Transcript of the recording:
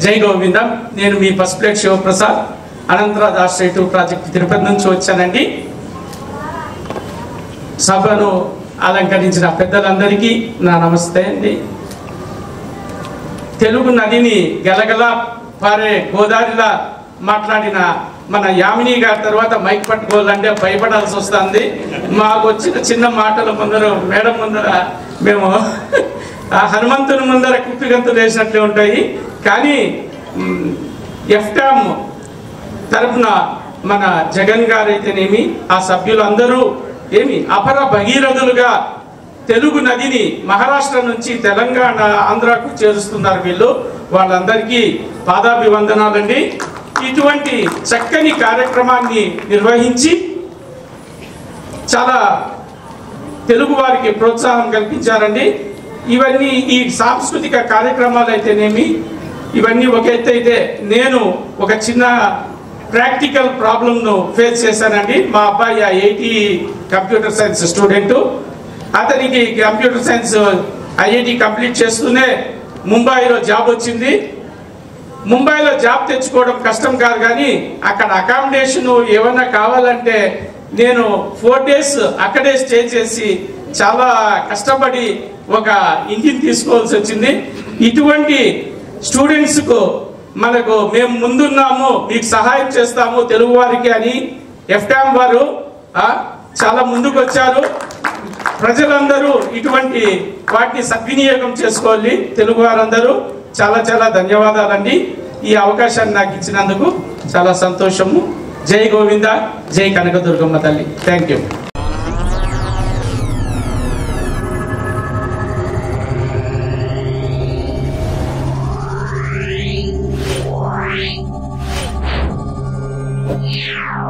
జై గోవింద. నేను మీ పసుపులేటి శివప్రసాద్, అనంతరాజ్ ఆశ్రయ ప్రాజెక్ట్ తిరుపతి నుంచి వచ్చానండి. సభను అలంకరించిన పెద్దలందరికీ నా నమస్తే అండి. తెలుగు నదిని గలగల పారే గోదావరిలా మాట్లాడిన మన యామిని గారి తర్వాత మైక్ పట్టుకోవాలంటే భయపడాల్సి వస్తుంది. మాకు వచ్చిన చిన్న మాటల ముందర మేడం ముందర మేము హనుమంతుని ముందర కుప్పిగంతులు వేసినట్లే ఉంటాయి. కానీ ఎఫ్టామ్ తరఫున మన జగన్ గారు అయితేనేమి, ఆ సభ్యులందరూ ఏమి అపర భగీరథులుగా తెలుగు నదిని మహారాష్ట్ర నుంచి తెలంగాణ, ఆంధ్రాకు చేరుస్తున్నారు వీళ్ళు. వాళ్ళందరికీ పాదాభివందనాలండి. ఇటువంటి చక్కని కార్యక్రమాన్ని నిర్వహించి చాలా తెలుగు వారికి ప్రోత్సాహం కల్పించారండి. ఇవన్నీ ఈ సాంస్కృతిక కార్యక్రమాలు అయితేనేమి ఇవన్నీ ఒక ఎత్తు అయితే, నేను ఒక చిన్న ప్రాక్టికల్ ప్రాబ్లంను ఫేస్ చేశానండి. మా అబ్బాయి ఐఐటి కంప్యూటర్ సైన్స్ స్టూడెంటు. అతనికి కంప్యూటర్ సైన్స్ ఐఐటి కంప్లీట్ చేస్తూనే ముంబైలో జాబ్ వచ్చింది. ముంబైలో జాబ్ తెచ్చుకోవడం కష్టం కాదు, కానీ అక్కడ అకామిడేషన్ ఏమన్నా కావాలంటే నేను 4 days అక్కడే స్టే చేసి చాలా కష్టపడి ఒక ఇంటిని తీసుకోవాల్సి వచ్చింది. ఇటువంటి స్టూడెంట్స్కు మనకు మేము ముందున్నాము, మీకు సహాయం చేస్తాము తెలుగు వారికి అని ఎఫ్టామ్ వారు చాలా ముందుకు వచ్చారు. ప్రజలందరూ ఇటువంటి వాటిని సద్వినియోగం చేసుకోవాలి. తెలుగు వారందరూ చాలా చాలా ధన్యవాదాలండి. ఈ అవకాశాన్ని నాకు ఇచ్చినందుకు చాలా సంతోషము. జై గోవింద, జై కనకదుర్గమ్మ తల్లి. Thank you. Yeah.